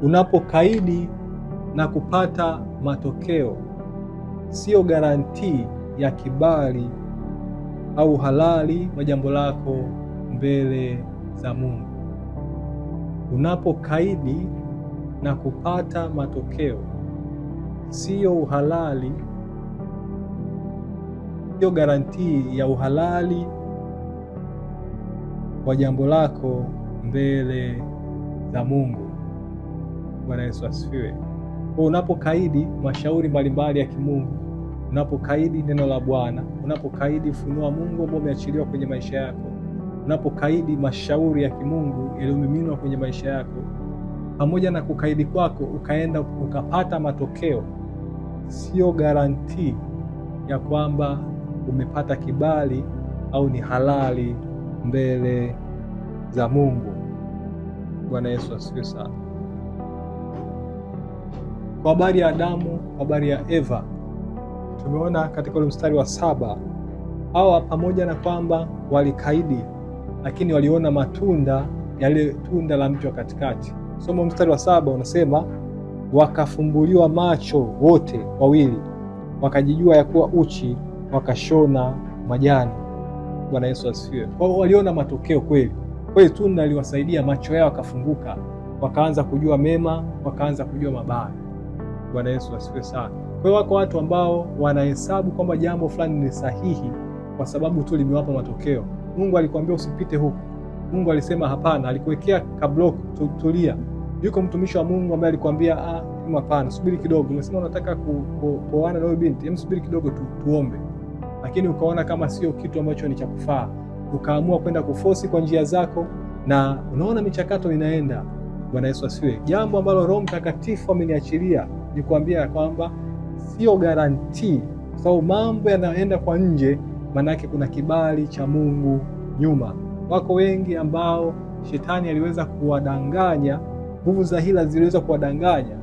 Unapokaidi na kupata matokeo, sio garantii ya kibali au halali wa jambo lako mbele za Mungu. Unapokaidi na kupata matokeo, sio uhalali, sio garantii ya uhalali wa jambo lako mbele za Mungu. Bwana Yesu asifiwe. Kwa unapokaidi mashauri mbalimbali ya kimungu, unapokaidi neno la Bwana, unapokaidi ufunuo wa Mungu ambao umeachiliwa kwenye maisha yako, unapokaidi mashauri ya kimungu yaliyomiminwa kwenye maisha yako, pamoja na kukaidi kwako ukaenda ukapata matokeo, sio garantii ya kwamba umepata kibali au ni halali mbele za Mungu. Bwana Yesu asifiwe sana. Kwa habari ya Adamu, kwa habari ya Eva, tumeona katika ule mstari wa 7, hawa pamoja na kwamba walikaidi, lakini waliona matunda yale tunda la mti wa katikati. Somo mstari wa 7 unasema, wakafumbuliwa macho wote wawili, wakajijua ya kuwa uchi, wakashona majani. Bwana Yesu asifiwe. Kwa hiyo waliona matokeo kweli. Kwa hiyo tunda liwasaidia, macho yao wakafunguka, wakaanza kujua mema, wakaanza kujua mabaya. Bwana Yesu asifiwe sana. Kwa hiyo wako watu ambao wanahesabu kwamba jambo fulani ni sahihi kwa sababu tu limewapa matokeo. Mungu alikwambia usipite huku. Mungu alisema hapana, alikuwekea kablock, tulia. Yuko mtumishi wa Mungu ambaye alikwambia hapana, subiri kidogo. Umesema unataka kuoana na huyo binti, subiri kidogo tuombe. Lakini ukaona kama sio kitu ambacho ni cha kufaa, ukaamua kwenda kufosi kwa njia zako, na unaona michakato inaenda. Bwana Yesu asifiwe. Jambo ambalo Roho Mtakatifu ameniachilia ni kuambia kwamba sio garantii, kwa sababu mambo yanaenda kwa nje, manake kuna kibali cha Mungu nyuma. Wako wengi ambao shetani aliweza kuwadanganya, nguvu za hila ziliweza kuwadanganya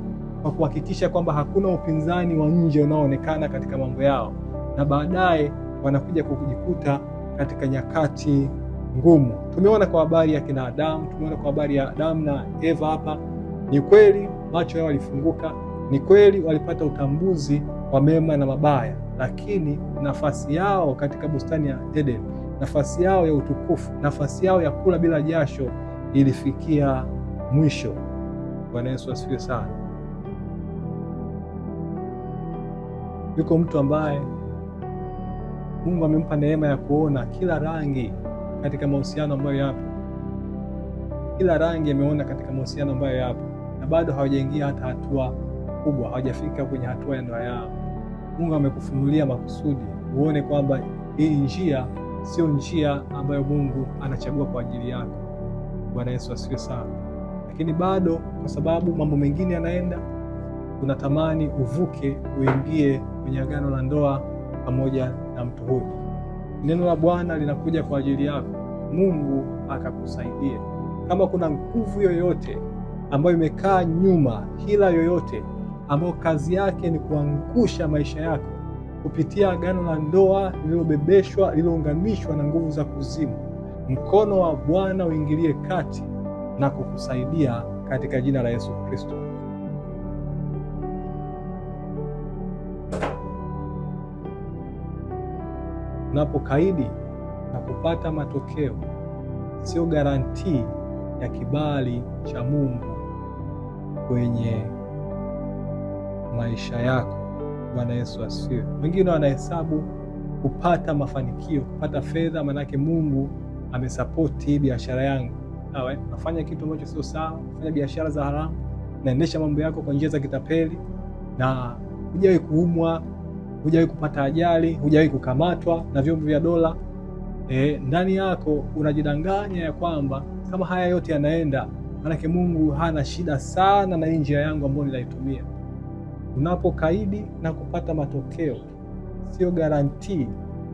kwa kuhakikisha kwamba hakuna upinzani wa nje unaoonekana katika mambo yao, na baadaye wanakuja kujikuta katika nyakati ngumu. Tumeona kwa habari ya kina Adamu, tumeona kwa habari ya Adamu na Eva hapa. Ni kweli macho yao yalifunguka, ni kweli walipata utambuzi wa mema na mabaya, lakini nafasi yao katika bustani ya Eden, nafasi yao ya utukufu, nafasi yao ya kula bila jasho ilifikia mwisho. Bwana Yesu asifiwe sana. Yuko mtu ambaye Mungu amempa neema ya kuona kila rangi katika mahusiano ambayo yapo. Kila rangi ameona katika mahusiano ambayo yapo, na bado hawajaingia hata hatua kubwa, hawajafika kwenye hatua ya ndoa yao. Mungu amekufunulia makusudi uone kwamba hii njia sio njia ambayo Mungu anachagua kwa ajili yako. Bwana Yesu asifiwe sana. Lakini bado kwa sababu mambo mengine yanaenda, unatamani uvuke uingie kwenye agano la ndoa pamoja na mtu huyu. Neno la Bwana linakuja kwa ajili yako, Mungu akakusaidia. Kama kuna nguvu yoyote ambayo imekaa nyuma, hila yoyote ambayo kazi yake ni kuangusha maisha yako kupitia agano la ndoa lililobebeshwa, lililounganishwa na nguvu za kuzimu, mkono wa Bwana uingilie kati na kukusaidia katika jina la Yesu Kristo. Unapokaidi na kupata matokeo, sio garantii ya kibali cha Mungu kwenye maisha yako. Bwana Yesu asifiwe. Wengine wanahesabu kupata mafanikio, kupata fedha, manake Mungu amesapoti biashara yangu. Sawa, nafanya kitu ambacho sio sawa, nafanya biashara za haramu, naendesha mambo yako kwa njia za kitapeli, na hujawahi kuumwa, hujawahi kupata ajali, hujawahi kukamatwa na vyombo vya dola. Ndani yako unajidanganya ya kwamba kama haya yote yanaenda, manake Mungu hana shida sana na njia yangu ambayo ninaitumia. Unapokaidi na kupata matokeo, sio garantii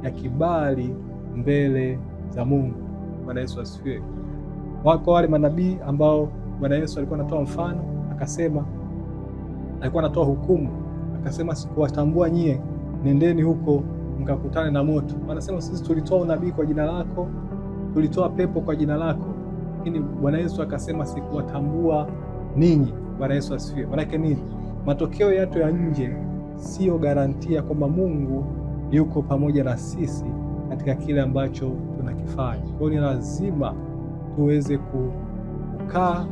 ya kibali mbele za Mungu. Bwana Yesu asifiwe. Wako wale manabii ambao Bwana Yesu alikuwa anatoa mfano, akasema, alikuwa anatoa hukumu, akasema sikuwatambua nyie, nendeni huko mkakutane na moto. Wanasema sisi tulitoa unabii kwa jina lako, tulitoa pepo kwa jina lako, lakini Bwana Yesu akasema sikuwatambua ninyi. Bwana Yesu asifiwe. Maanake nini? Matokeo yetu ya nje siyo garantia kwamba Mungu yuko pamoja na sisi katika kile ambacho tunakifanya. Kwa hiyo ni lazima tuweze kukaa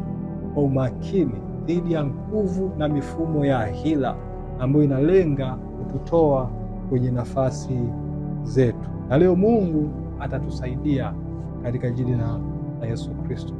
kwa umakini dhidi ya nguvu na mifumo ya hila ambayo inalenga kututoa kwenye nafasi zetu. Na leo Mungu atatusaidia katika jina la Yesu Kristo.